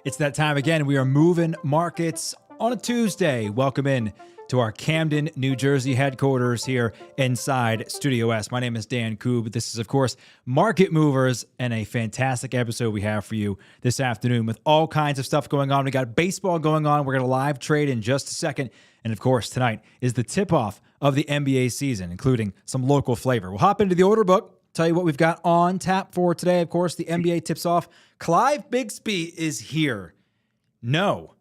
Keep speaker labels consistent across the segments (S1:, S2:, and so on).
S1: It's that time again. We are moving markets on a Tuesday. Welcome in to our Camden, New Jersey headquarters here inside Studio S. My name is Dan Koob. This is, of course, Market Movers, and a fantastic episode we have for you this afternoon with all kinds of stuff going on. We got baseball going on. We're going to live trade in just a second. And, of course, tonight is the tip-off of the NBA season, including some local flavor. We'll hop into the order book. Tell you what we've got on tap for today. Of course, the NBA tips off. Clive Bigsby is here. No,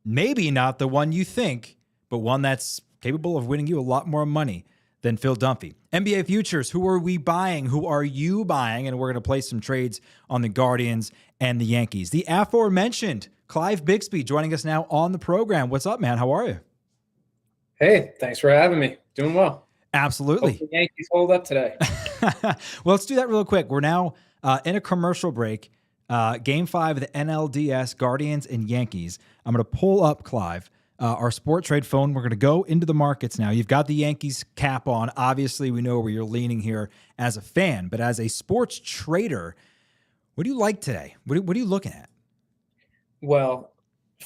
S1: maybe not the one you think, but one that's capable of winning you a lot more money than Phil Dunphy. NBA futures, who are we buying? Who are you buying? And we're going to play some trades on the Guardians and the Yankees. The aforementioned Clive Bigsby joining us now on the program. What's up, man? How are you?
S2: Hey, thanks for having me. Doing well.
S1: Absolutely.
S2: Hope the Yankees hold up today.
S1: Well, let's do that real quick. We're now in a commercial break. Game 5 of the NLDS, Guardians and Yankees. I'm going to pull up, Clive, our Sport Trade phone. We're going to go into the markets now. You've got the Yankees cap on. Obviously, we know where you're leaning here as a fan, but as a sports trader, what do you like today? What are you looking at?
S2: Well,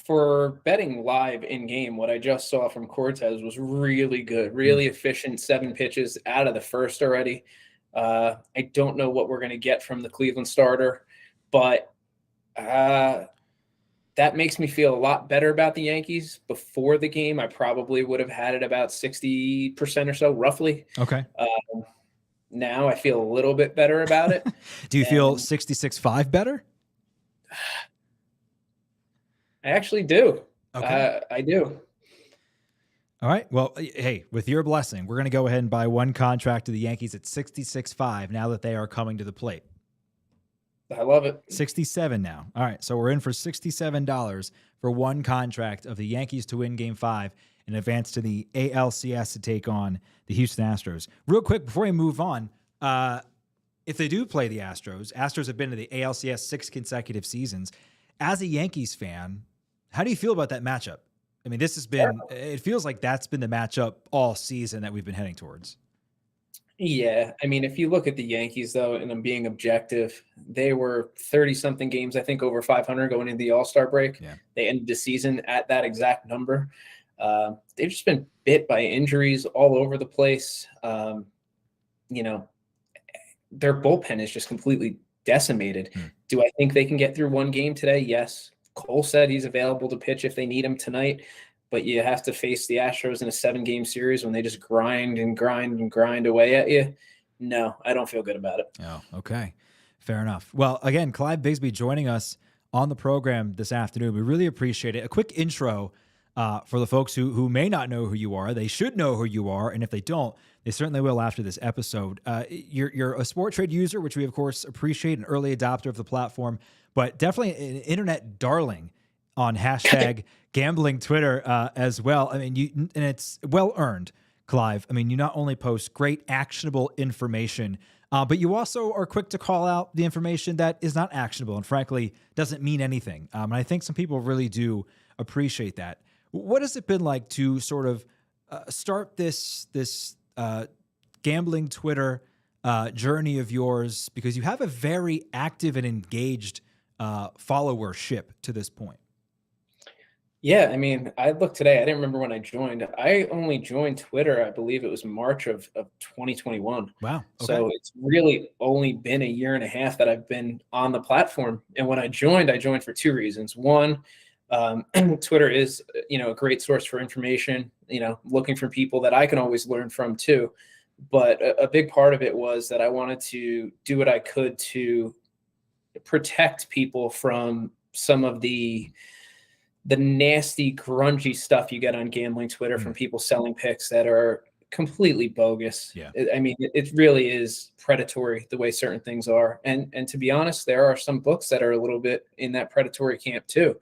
S2: for betting live in-game, what I just saw from Cortez was really good, really efficient, 7 pitches out of the first already. I don't know what we're going to get from the Cleveland starter, but that makes me feel a lot better about the Yankees. Before the game, I probably would have had it about 60% or so, roughly.
S1: Okay.
S2: Now I feel a little bit better about it.
S1: Do you feel 66.5 better?
S2: I actually do.
S1: Okay.
S2: I do.
S1: All right. Well, hey, with your blessing, we're going to go ahead and buy one contract to the Yankees at 66.5 now that they are coming to the plate.
S2: I love it.
S1: 67 now. All right. So we're in for $67 for one contract of the Yankees to win Game 5 and advance to the ALCS to take on the Houston Astros. Real quick, before we move on, if they do play the Astros have been to the ALCS 6 consecutive seasons. As a Yankees fan, how do you feel about that matchup? I mean, this has been, it feels like that's been the matchup all season that we've been heading towards.
S2: Yeah. I mean, if you look at the Yankees, though, and I'm being objective, they were 30-something games, I think, over 500 going into the All-Star break.
S1: Yeah.
S2: They ended the season at that exact number. They've just been bit by injuries all over the place. Their bullpen is just completely decimated. Do I think they can get through one game today? Yes. Cole said he's available to pitch if they need him tonight, but you have to face the Astros in a 7-game series when they just grind and grind and grind away at you. No, I don't feel good about it.
S1: Oh, okay. Fair enough. Well, again, Clive Bigsby joining us on the program this afternoon. We really appreciate it. A quick intro for the folks who may not know who you are. They should know who you are, and if they don't, they certainly will after this episode. You're a Sport Trade user, which we, of course, appreciate, an early adopter of the platform, but definitely an internet darling on hashtag gambling Twitter as well. I mean, and it's well-earned, Clive. I mean, you not only post great actionable information, but you also are quick to call out the information that is not actionable and, frankly, doesn't mean anything. And I think some people really do appreciate that. What has it been like to sort of start this gambling Twitter journey of yours? Because you have a very active and engaged followership to this point.
S2: Yeah, I mean, I looked today. I didn't remember when I joined. I only joined Twitter, I believe it was March of 2021.
S1: Wow. Okay.
S2: So it's really only been a year and a half that I've been on the platform. And when I joined for 2 reasons. One, Twitter is, a great source for information, looking for people that I can always learn from too. But a big part of it was that I wanted to do what I could to protect people from some of the nasty, grungy stuff you get on gambling Twitter from people selling picks that are completely bogus.
S1: Yeah.
S2: I mean, it really is predatory the way certain things are. And to be honest, there are some books that are a little bit in that predatory camp too.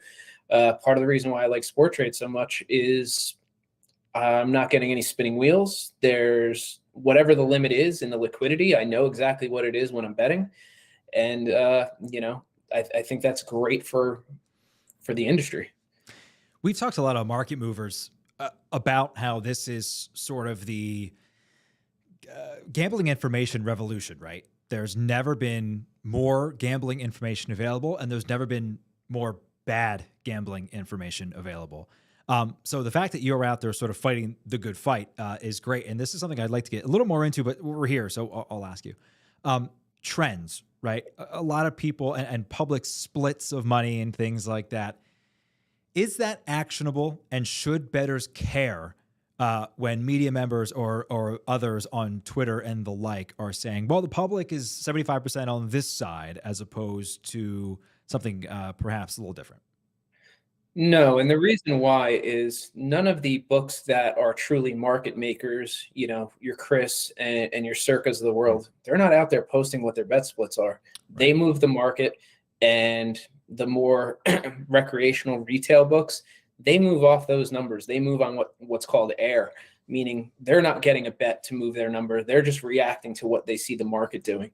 S2: Part of the reason why I like Sport Trade so much is I'm not getting any spinning wheels. There's whatever the limit is in the liquidity. I know exactly what it is when I'm betting. And, I think that's great for the industry.
S1: We've talked a lot of market movers about how this is sort of the gambling information revolution, right? There's never been more gambling information available, and there's never been more bad gambling information available. So the fact that you're out there sort of fighting the good fight is great. And this is something I'd like to get a little more into, but we're here, so I'll ask you. Trends, right? A lot of people and public splits of money and things like that. Is that actionable, and should bettors care when media members or others on Twitter and the like are saying, well, the public is 75% on this side as opposed to something perhaps a little different?
S2: No, and the reason why is none of the books that are truly market makers, your Chris and your Circas of the world, they're not out there posting what their bet splits are.
S1: Right.
S2: They move the market, and the more recreational retail books, they move off those numbers. They move on what's called air, meaning they're not getting a bet to move their number. They're just reacting to what they see the market doing.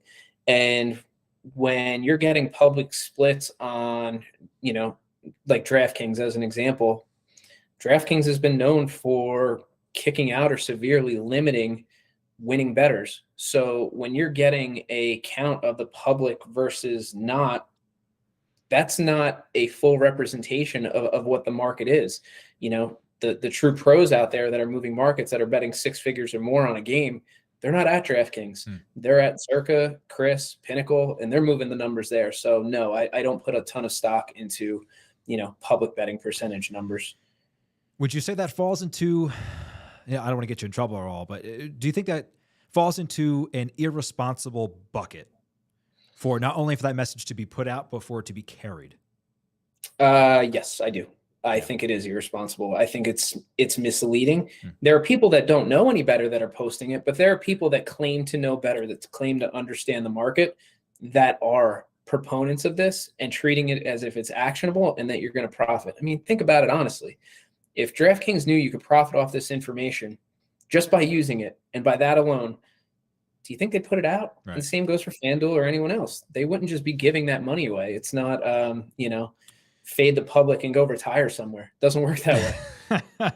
S2: And when you're getting public splits on, like DraftKings as an example, DraftKings has been known for kicking out or severely limiting winning bettors. So when you're getting a count of the public versus not, that's not a full representation of what the market is. The true pros out there that are moving markets, that are betting six figures or more on a game, they're not at DraftKings. They're at Circa, Chris, Pinnacle, and they're moving the numbers there. So no, I don't put a ton of stock into public betting percentage numbers.
S1: Would you say that falls into, I don't want to get you in trouble at all, but do you think that falls into an irresponsible bucket for not only for that message to be put out, but for it to be carried?
S2: Yes, I do. I think it is irresponsible. I think it's misleading. There are people that don't know any better that are posting it, but there are people that claim to know better, that claim to understand the market, that are proponents of this and treating it as if it's actionable and that you're going to profit. I mean, think about it honestly. If DraftKings knew you could profit off this information just by using it, and by that alone, do you think they'd put it out? Right. And the same goes for FanDuel or anyone else. They wouldn't just be giving that money away. It's not, fade the public and go retire somewhere. It doesn't work that way.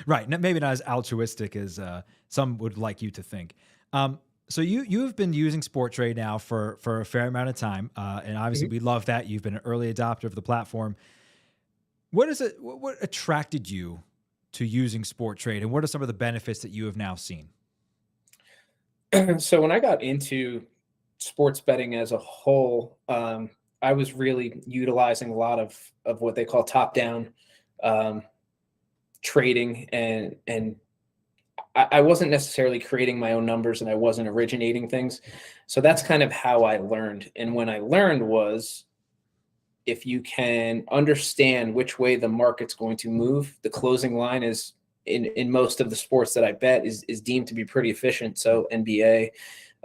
S1: Right. Maybe not as altruistic as some would like you to think. So you've been using Sporttrade now for a fair amount of time, and obviously we love that. You've been an early adopter of the platform. What attracted you to using Sporttrade, and what are some of the benefits that you have now seen?
S2: So when I got into sports betting as a whole, I was really utilizing a lot of what they call top-down trading, and I wasn't necessarily creating my own numbers, and I wasn't originating things. So that's kind of how I learned. And when I learned was, if you can understand which way the market's going to move, the closing line is in most of the sports that I bet is deemed to be pretty efficient. So NBA,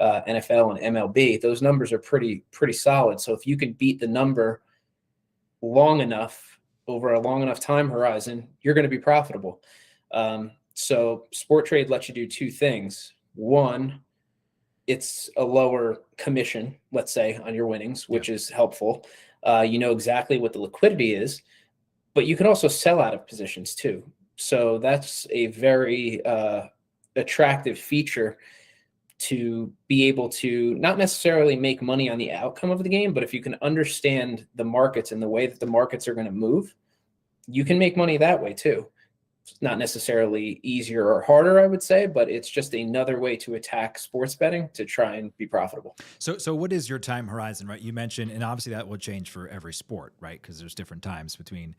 S2: NFL, and MLB, those numbers are pretty solid. So if you can beat the number long enough over a long enough time horizon, you're going to be profitable. So Sporttrade lets you do two things. One, it's a lower commission, let's say, on your winnings, which is helpful. You know exactly what the liquidity is, but you can also sell out of positions too. So that's a very attractive feature, to be able to not necessarily make money on the outcome of the game, but if you can understand the markets and the way that the markets are going to move, you can make money that way too. It's not necessarily easier or harder, I would say, but it's just another way to attack sports betting to try and be profitable.
S1: So what is your time horizon, right? You mentioned, and obviously that will change for every sport, right? Because there's different times between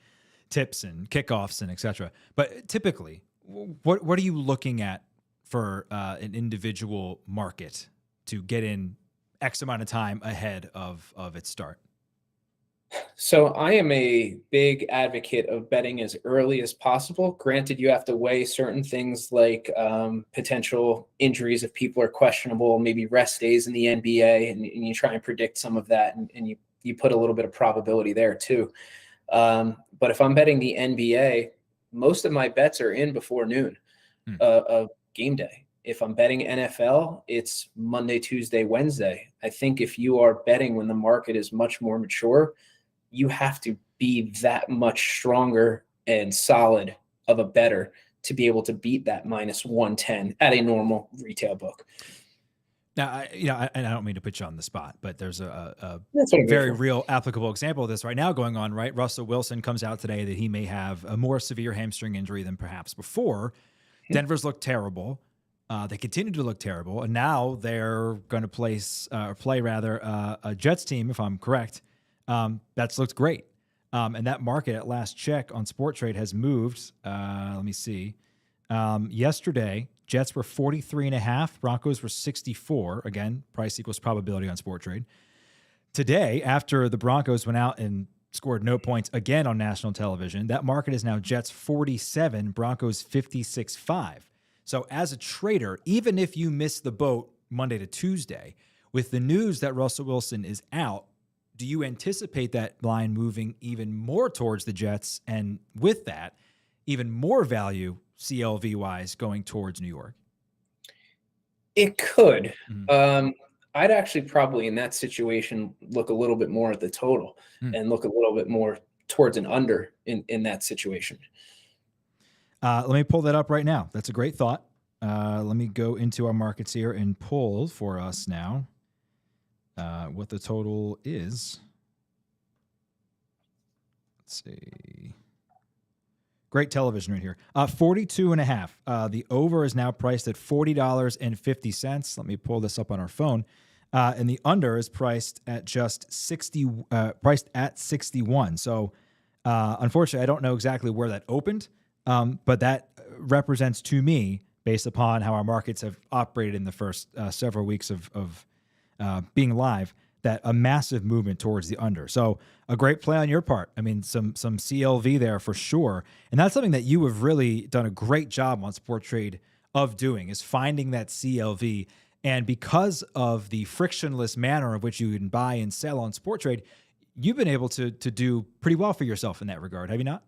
S1: tips and kickoffs and et cetera. But typically, what are you looking at for an individual market to get in X amount of time ahead of its start?
S2: So I am a big advocate of betting as early as possible. Granted, you have to weigh certain things like potential injuries if people are questionable, maybe rest days in the NBA, and you try and predict some of that, and you put a little bit of probability there too. But if I'm betting the NBA, most of my bets are in before noon of game day. If I'm betting NFL, it's Monday, Tuesday, Wednesday. I think if you are betting when the market is much more mature, you have to be that much stronger and solid of a bettor to be able to beat that minus 110 at a normal retail book.
S1: Now, and I don't mean to put you on the spot, but there's a
S2: That's what I'm here
S1: very
S2: for.
S1: real applicable example of this right now going on, right? Russell Wilson comes out today that he may have a more severe hamstring injury than perhaps before. Denver's looked terrible. They continue to look terrible, and now they're going to play a Jets team, if I'm correct. That's looked great, and that market at last check on Sport Trade has moved. Let me see. Yesterday, Jets were 43.5, Broncos were 64. Again, price equals probability on Sport Trade. Today, after the Broncos went out and scored no points again on national television, that market is now Jets 47, Broncos 56.5. So as a trader, even if you miss the boat Monday to Tuesday, with the news that Russell Wilson is out, do you anticipate that line moving even more towards the Jets? And with that, even more value CLV wise going towards New York?
S2: It could. I'd actually probably in that situation look a little bit more at the total and look a little bit more towards an under in that situation.
S1: Let me pull that up right now. That's a great thought. Let me go into our markets here and pull for us now what the total is. Let's see. Great television right here. 42.5. The over is now priced at $40.50. Let me pull this up on our phone. And the under is priced at just 61. So unfortunately, I don't know exactly where that opened, but that represents to me, based upon how our markets have operated in the first several weeks of being live, that a massive movement towards the under. So a great play on your part. I mean, some CLV there for sure. And that's something that you have really done a great job on Sport Trade of doing, is finding that CLV. And because of the frictionless manner of which you can buy and sell on Sport Trade, you've been able to do pretty well for yourself in that regard, have you not?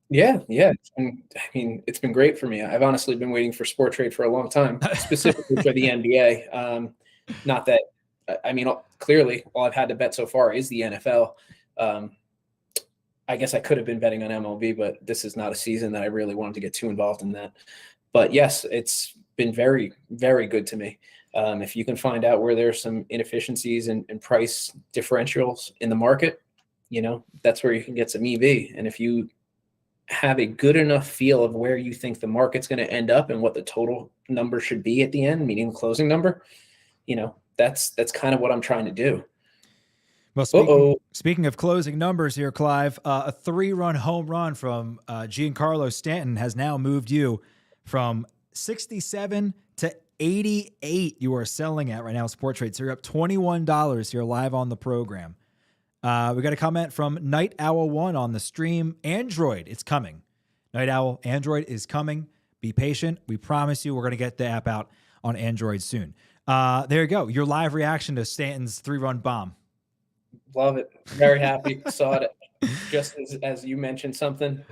S2: Yeah. It's been great for me. I've honestly been waiting for Sport Trade for a long time, specifically for the NBA. Not that, clearly all I've had to bet so far is the NFL. I guess I could have been betting on MLB, but this is not a season that I really wanted to get too involved in that. But yes, it's been very, very good to me. If you can find out where there's some inefficiencies and price differentials in the market, that's where you can get some EV. And if you have a good enough feel of where you think the market's going to end up and what the total number should be at the end, meaning the closing number, that's kind of what I'm trying to do.
S1: Well, speaking of closing numbers here, Clive, a 3-run home run from Giancarlo Stanton has now moved you from 67 to 88. You are selling at right now, Sport Trade. So you're up $21 here live on the program. We got a comment from Night Owl 1 on the stream. Android, it's coming. Night Owl, Android is coming. Be patient. We promise you we're going to get the app out on Android soon. There you go. Your live reaction to Stanton's 3-run bomb.
S2: Love it. Very happy. Saw it just as you mentioned something.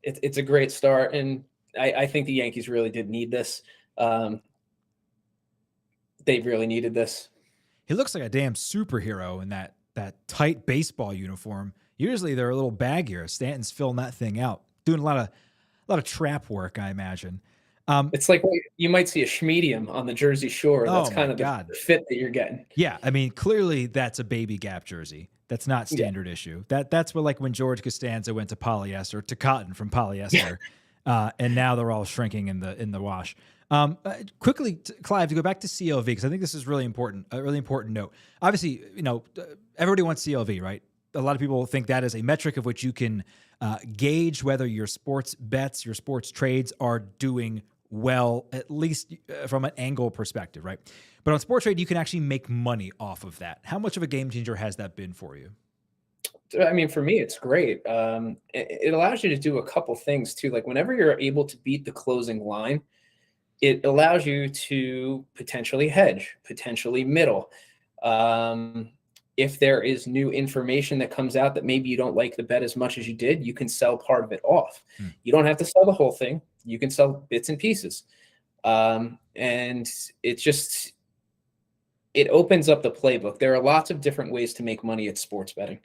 S2: It's a great start, and I think the Yankees really did need this. They really needed this.
S1: He looks like a damn superhero in that tight baseball uniform. Usually they're a little baggier. Stanton's filling that thing out, doing a lot of trap work, I imagine.
S2: It's like you might see a Schmedium on the Jersey Shore. That's kind of the fit that you're getting.
S1: Yeah, I mean, clearly that's a baby Gap jersey. That's not standard issue. That's what, like when George Costanza went to polyester, to cotton from polyester, and now they're all shrinking in the wash. Quickly, Clive, to go back to CLV, because I think this is really important. A really important note. Obviously, everybody wants CLV, right? A lot of people think that is a metric of which you can gauge whether your sports bets, your sports trades are doing well, at least from an angle perspective, right? But on Sport Trade, you can actually make money off of that. How much of a game changer has that been for you?
S2: I mean, for me, it's great. It allows you to do a couple things too. Like whenever you're able to beat the closing line, it allows you to potentially hedge, potentially middle. If there is new information that comes out that maybe you don't like the bet as much as you did, you can sell part of it off. You don't have to sell the whole thing. You can sell bits and pieces. And it opens up the playbook. There are lots of different ways to make money at sports betting.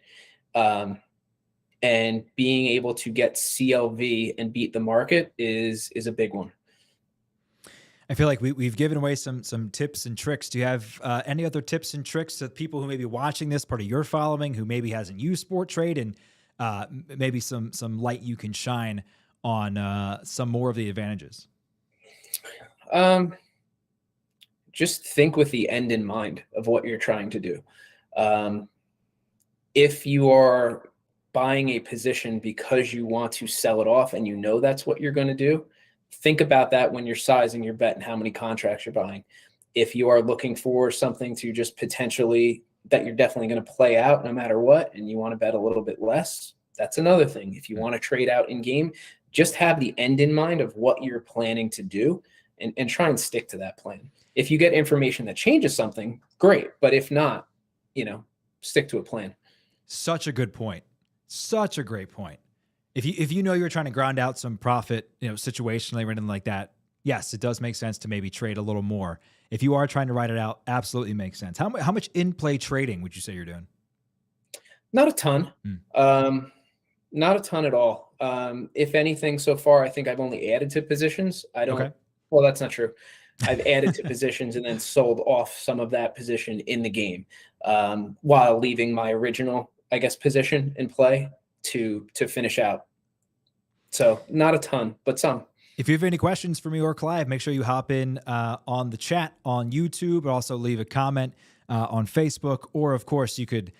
S2: And being able to get CLV and beat the market is a big one.
S1: I feel like we've given away some tips and tricks. Do you have any other tips and tricks to people who may be watching this, part of your following, who maybe hasn't used Sport Trade, and maybe some light you can shine on some more of the advantages?
S2: Just think with the end in mind of what you're trying to do. If you are buying a position because you want to sell it off and you know that's what you're going to do, think about that when you're sizing your bet and how many contracts you're buying. If you are looking for something to just potentially that you're definitely going to play out no matter what, and you want to bet a little bit less, that's another thing. If you want to trade out in game, just have the end in mind of what you're planning to do, and try and stick to that plan. If you get information that changes something, great. But if not, stick to a plan.
S1: Such a good point. Such a great point. If you know you're trying to grind out some profit, situationally or anything like that, yes, it does make sense to maybe trade a little more. If you are trying to ride it out, absolutely makes sense. How much in-play trading would you say you're doing?
S2: Not a ton. Not a ton at all. If anything, so far, I think I've only added to positions. I don't. Okay. Well, that's not true. I've added to positions and then sold off some of that position in the game, while leaving my original, I guess, position in play to finish out. So not a ton, but some.
S1: If you have any questions for me or Clive, make sure you hop in on the chat on YouTube, but also leave a comment on Facebook, or of course you could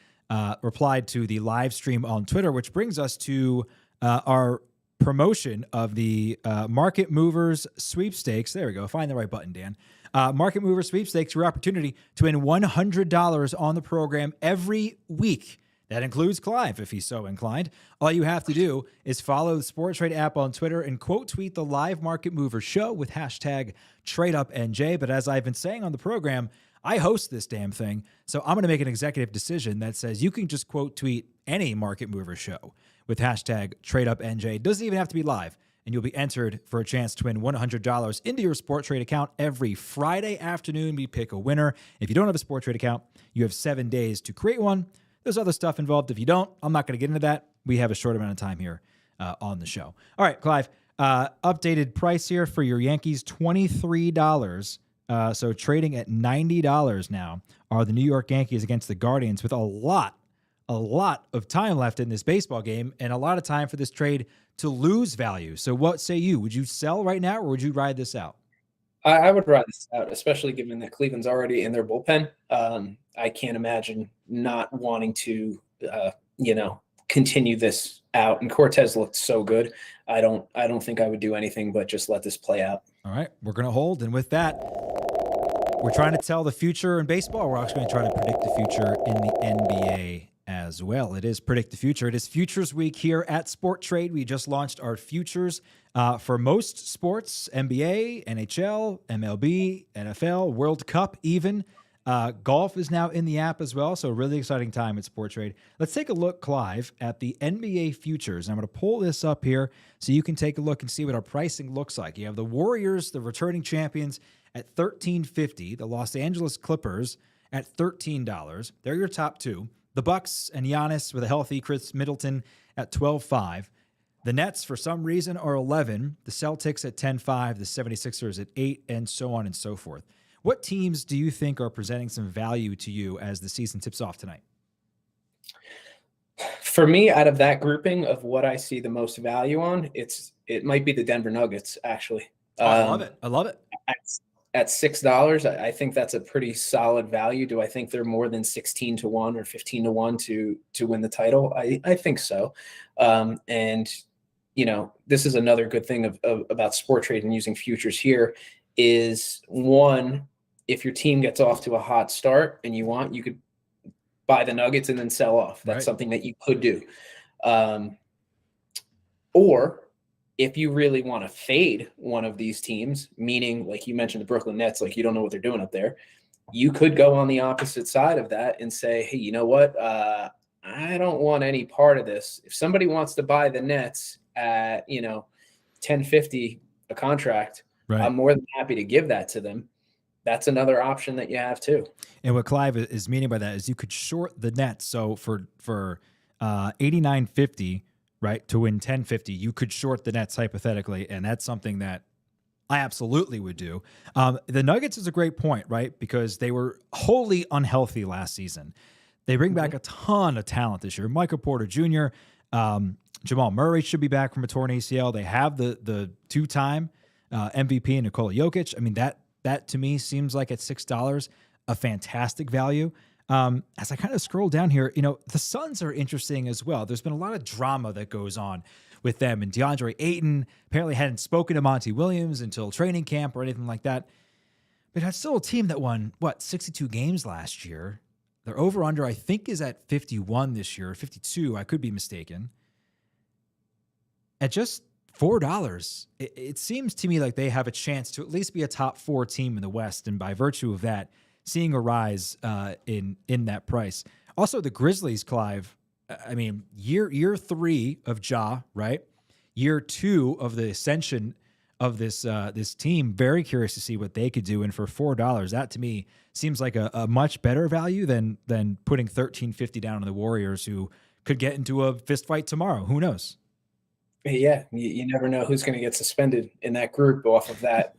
S1: reply to the live stream on Twitter, which brings us to our promotion of the Market Movers Sweepstakes. There we go. Find the right button, Dan. Market Movers Sweepstakes, your opportunity to win $100 on the program every week. That includes Clive, if he's so inclined. All you have to do is follow the Sport Trade app on Twitter and quote tweet the live Market Movers show with hashtag TradeUpNJ. But as I've been saying on the program, I host this damn thing, so I'm going to make an executive decision that says you can just quote tweet any Market Mover show with hashtag TradeUpNJ. It doesn't even have to be live, and you'll be entered for a chance to win $100 into your Sport Trade account every Friday afternoon. We pick a winner. If you don't have a Sport Trade account, you have 7 days to create one. There's other stuff involved if you don't. I'm not going to get into that. We have a short amount of time here on the show. All right, Clive, updated price here for your Yankees, $23. So trading at $90 now are the New York Yankees against the Guardians, with a lot of time left in this baseball game and a lot of time for this trade to lose value. So what say you? Would you sell right now, or would you ride this out?
S2: I would ride this out, especially given that Cleveland's already in their bullpen. I can't imagine not wanting to, continue this out. And Cortez looked so good. I don't think I would do anything but just let this play out.
S1: All right, we're going to hold. And with that, we're trying to tell the future in baseball. We're actually going to try to predict the future in the NBA as well. It is Predict the Future. It is Futures Week here at Sport Trade. We just launched our futures for most sports: NBA, NHL, MLB, NFL, World Cup even. Golf is now in the app as well, so really exciting time at Sport Trade. Let's take a look, Clive, at the NBA futures. I'm going to pull this up here so you can take a look and see what our pricing looks like. You have the Warriors, the returning champions, at $13.50. The Los Angeles Clippers at $13. They're your top two. The Bucks and Giannis with a healthy Chris Middleton at $12.5. The Nets, for some reason, are $11. The Celtics at $10.5. The 76ers at $8, and so on and so forth. What teams do you think are presenting some value to you as the season tips off tonight?
S2: For me, out of that grouping of what I see the most value on, it might be the Denver Nuggets, actually.
S1: I love it. I love it.
S2: At $6, I think that's a pretty solid value. Do I think they're more than 16-1 or 15-1 to win the title? I think so. And this is another good thing about Sport Trade and using futures here is, one, if your team gets off to a hot start and you could buy the Nuggets and then sell off. That's something that you could do. Or if you really want to fade one of these teams, meaning like you mentioned the Brooklyn Nets, like you don't know what they're doing up there, you could go on the opposite side of that and say, hey, you know what? I don't want any part of this. If somebody wants to buy the Nets at, $10.50 a contract, I'm more than happy to give that to them. That's another option that you have too.
S1: And what Clive is meaning by that is you could short the Nets. So for $89.50, right, to win $10.50, you could short the Nets hypothetically, and that's something that I absolutely would do. The Nuggets is a great point, right? Because they were wholly unhealthy last season. They bring back a ton of talent this year. Michael Porter Jr., Jamal Murray should be back from a torn ACL. They have the two-time MVP in Nikola Jokic. I mean, that to me seems like at $6 a fantastic value. As I kind of scroll down here, the Suns are interesting as well. There's been a lot of drama that goes on with them, and DeAndre Ayton apparently hadn't spoken to Monty Williams until training camp or anything like that. But that's still a team that won, 62 games last year. Their over-under, I think, is at 51 this year, 52. I could be mistaken. At just $4, it seems to me like they have a chance to at least be a top 4 team in the West, and by virtue of that, seeing a rise in that price. Also, the Grizzlies, Clive, I mean, year 3 of Ja, right? Year 2 of the ascension of this team. Very curious to see what they could do. And for $4, that to me seems like a much better value than putting $13.50 down on the Warriors, who could get into a fist fight tomorrow. Who knows?
S2: Yeah, you never know who's going to get suspended in that group off of that,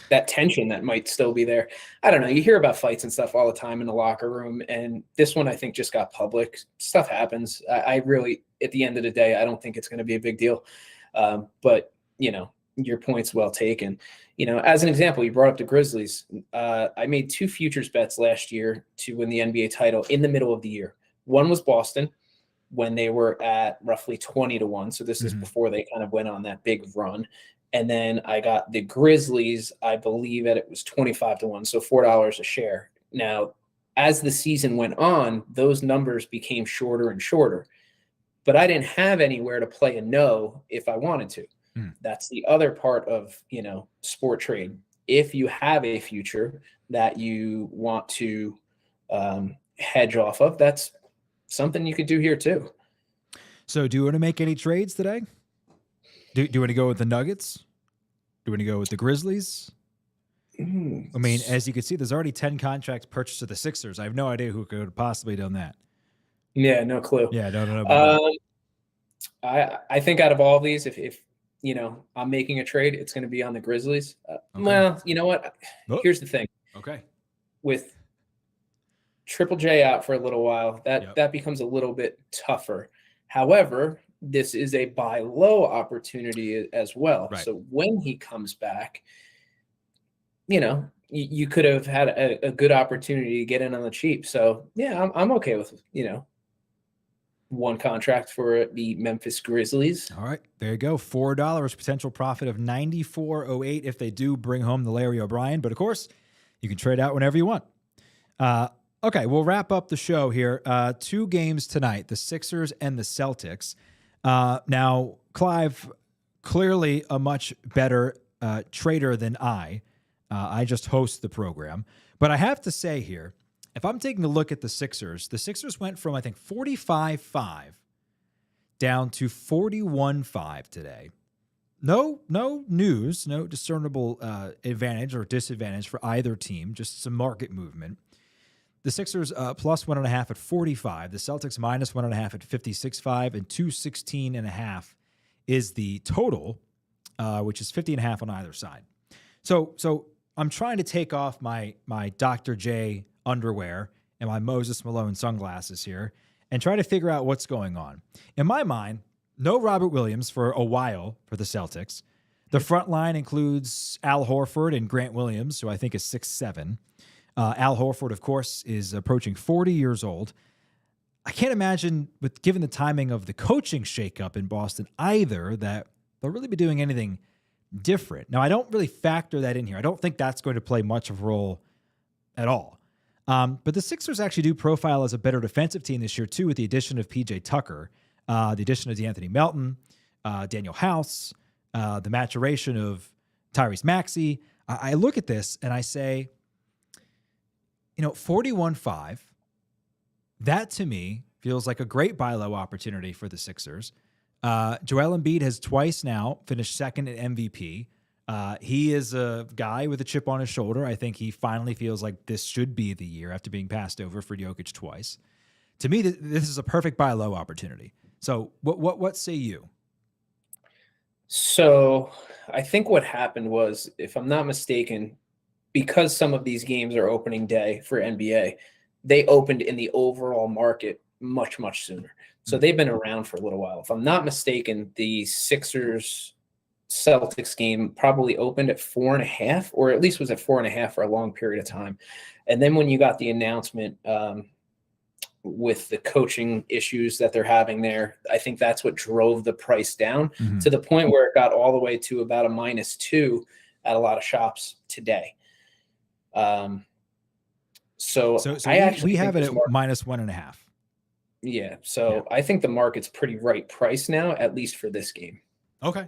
S2: that tension that might still be there. I don't know. You hear about fights and stuff all the time in the locker room, and this one I think just got public. Stuff happens. I really, at the end of the day, I don't think it's going to be a big deal. But, your point's well taken. As an example, you brought up the Grizzlies. I made 2 futures bets last year to win the NBA title in the middle of the year. One was Boston, when they were at roughly 20-1. So this is before they kind of went on that big run. And then I got the Grizzlies, I believe that it was 25-1, so $4 a share. Now, as the season went on, those numbers became shorter and shorter. But I didn't have anywhere to play a no if I wanted to. That's the other part of, sport trade. If you have a future that you want to hedge off of, that's something you could do here too.
S1: So do you want to make any trades today? Do you want to go with the Nuggets? Do you want to go with the Grizzlies? I mean, as you can see, there's already 10 contracts purchased to the Sixers. I have no idea who could have possibly done that.
S2: Yeah, no clue.
S1: Yeah, no.
S2: I think out of all of these, if I'm making a trade, it's going to be on the Grizzlies. Okay. Well, you know what? Here's the thing.
S1: Okay.
S2: With Triple J out for a little while, that becomes a little bit tougher. However, this is a buy low opportunity as well. Right. So when he comes back, you could have had a good opportunity to get in on the cheap. So yeah, I'm okay with, one contract for the Memphis Grizzlies.
S1: All right, there you go. $4, potential profit of $94.08 if they do bring home the Larry O'Brien. But of course, you can trade out whenever you want. Okay, we'll wrap up the show here. 2 games tonight, the Sixers and the Celtics. Now, Clive, clearly a much better trader than I. I just host the program. But I have to say here, if I'm taking a look at the Sixers went from, I think, 45.5 down to 41.5 today. No news, no discernible advantage or disadvantage for either team, just some market movement. The Sixers plus 1.5 at 45. The Celtics minus 1.5 at 56.5, and 216.5 is the total, which is 50.5 on either side. So I'm trying to take off my Dr. J underwear and my Moses Malone sunglasses here and try to figure out what's going on. In my mind, no Robert Williams for a while for the Celtics. The front line includes Al Horford and Grant Williams, who I think is 6'7". Al Horford, of course, is approaching 40 years old. I can't imagine, given the timing of the coaching shakeup in Boston either, that they'll really be doing anything different. Now, I don't really factor that in here. I don't think that's going to play much of a role at all. But the Sixers actually do profile as a better defensive team this year, too, with the addition of P.J. Tucker, the addition of DeAnthony Melton, Daniel House, the maturation of Tyrese Maxey. I look at this and I say, 41.5, that to me feels like a great buy low opportunity for the Sixers. Joel Embiid has twice now finished second at MVP. He is a guy with a chip on his shoulder. I think he finally feels like this should be the year after being passed over for Jokic twice. To me, this is a perfect buy low opportunity. So what say you?
S2: So I think what happened was, if I'm not mistaken, because some of these games are opening day for NBA, they opened in the overall market much, much sooner. So they've been around for a little while. If I'm not mistaken, the Sixers Celtics game probably opened at 4.5, or at least was at 4.5 for a long period of time. And then when you got the announcement with the coaching issues that they're having there, I think that's what drove the price down to the point where it got all the way to about a -2 at a lot of shops today. So I actually
S1: we have it at -1.5.
S2: Yeah. So I think the market's pretty right price now, at least for this game.
S1: Okay.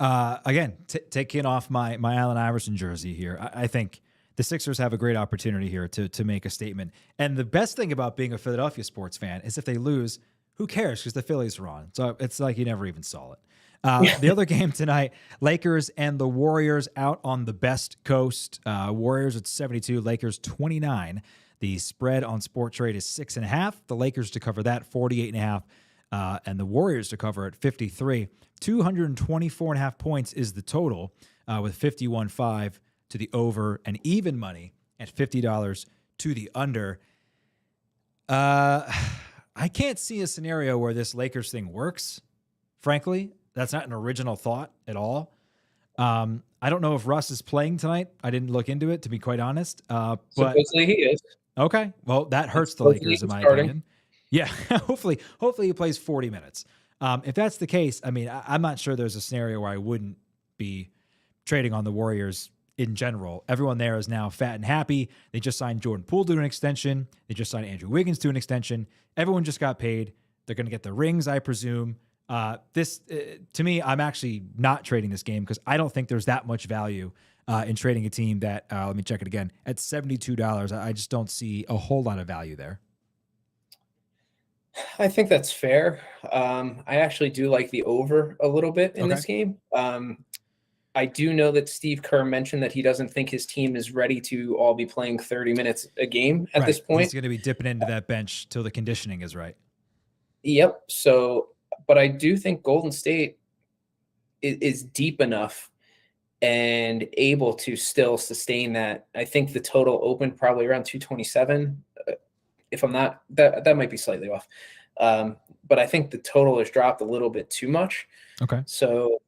S1: Again, taking off my Allen Iverson jersey here, I think the Sixers have a great opportunity here to make a statement. And the best thing about being a Philadelphia sports fan is if they lose, who cares? Because the Phillies are on. So it's like you never even saw it. The other game tonight, Lakers and the Warriors out on the best coast. Warriors at 72, Lakers 29. The spread on Sport Trade is 6.5. The Lakers to cover that 48.5, and the Warriors to cover at 53. 224.5 points is the total, with 51.5 to the over, and even money at $50 to the under. I can't see a scenario where this Lakers thing works. Frankly, that's not an original thought at all. I don't know if Russ is playing tonight. I didn't look into it, to be quite honest. But
S2: supposedly he is.
S1: Okay. Well, that hurts the Lakers, in my opinion. Yeah. hopefully he plays 40 minutes. If that's the case, I mean, I'm not sure there's a scenario where I wouldn't be trading on the Warriors in general. Everyone there is now fat and happy. They just signed Jordan Poole to an extension. They just signed Andrew Wiggins to an extension. Everyone just got paid. They're going to get the rings, I presume. To me, I'm actually not trading this game because I don't think there's that much value in trading a team that, let me check it again, at $72. I just don't see a whole lot of value there.
S2: I think that's fair. I actually do like the over a little bit in this game. I do know that Steve Kerr mentioned that he doesn't think his team is ready to all be playing 30 minutes a game at this point.
S1: He's going to be dipping into that bench till the conditioning is right.
S2: Yep. So, but I do think Golden State is deep enough and able to still sustain that. I think the total opened probably around 227. If I'm not, that might be slightly off. But I think the total has dropped a little bit too much.
S1: Okay.
S2: So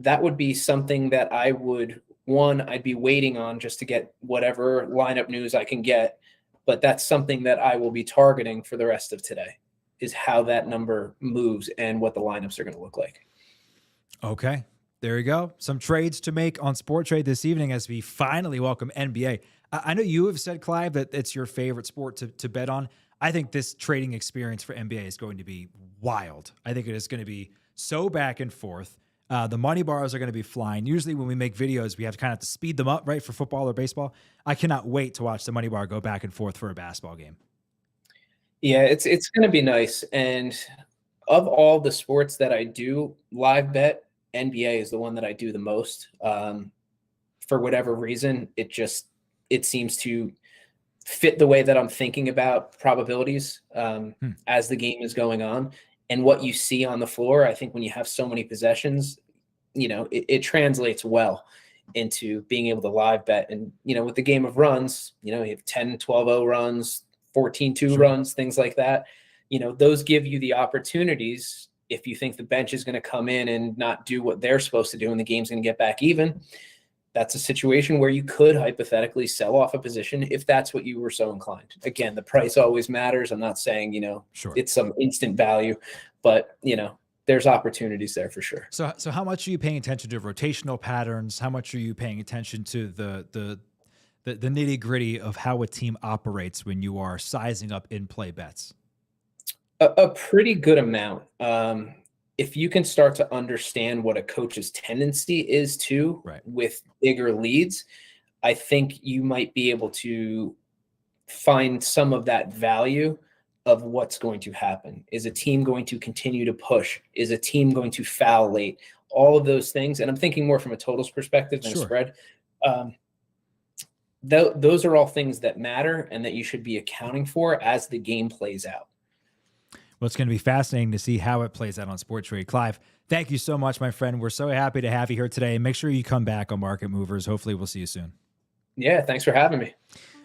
S2: that would be something that I'd be waiting on just to get whatever lineup news I can get. But that's something that I will be targeting for the rest of today, is how that number moves and what the lineups are going to look like.
S1: Okay. There you go. Some trades to make on Sport Trade this evening as we finally welcome NBA. I know you have said, Clive, that it's your favorite sport to bet on. I think this trading experience for NBA is going to be wild. I think it is going to be so back and forth. The money bars are going to be flying. Usually when we make videos, we have to kind of speed them up, right, for football or baseball. I cannot wait to watch the money bar go back and forth for a basketball game.
S2: Yeah, it's going to be nice. And of all the sports that I do live bet, NBA is the one that I do the most. For whatever reason, it seems to fit the way that I'm thinking about probabilities as the game is going on. And what you see on the floor, I think when you have so many possessions, it translates well into being able to live bet. And, with the game of runs, you have 10, 12-0 runs, 14-2 runs, things like that. Those give you the opportunities. If you think the bench is going to come in and not do what they're supposed to do and the game's going to get back even, that's a situation where you could hypothetically sell off a position if that's what you were so inclined. Again, the price always matters. I'm not saying, it's some instant value, but, there's opportunities there for sure.
S1: So how much are you paying attention to rotational patterns? How much are you paying attention to the nitty gritty of how a team operates when you are sizing up in-play bets?
S2: A pretty good amount. If you can start to understand what a coach's tendency is to with bigger leads, I think you might be able to find some of that value of what's going to happen. Is a team going to continue to push? Is a team going to foul late? All of those things. And I'm thinking more from a totals perspective than a spread. Those are all things that matter and that you should be accounting for as the game plays out.
S1: Well, it's going to be fascinating to see how it plays out on Sports Trade. Clive, Thank you so much, my friend. We're so happy to have you here today. Make sure you come back on Market Movers. Hopefully we'll see you soon.
S2: Yeah, thanks for having me.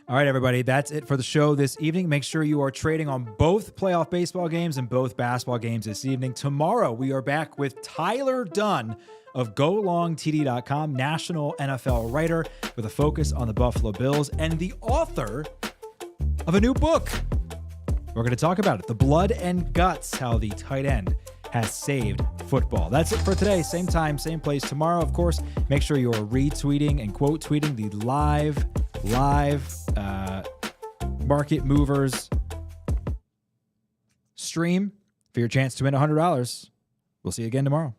S1: All right, everybody, that's it for the show this evening. Make sure you are trading on both playoff baseball games and both basketball games this evening. Tomorrow, we are back with Tyler Dunn of GoLongTD.com, national NFL writer with a focus on the Buffalo Bills and the author of a new book. We're going to talk about it, The Blood and Guts, how the tight end has saved football. That's it for today. Same time, same place tomorrow. Of course, make sure you're retweeting and quote tweeting the live Market Movers stream for your chance to win $100. We'll see you again tomorrow.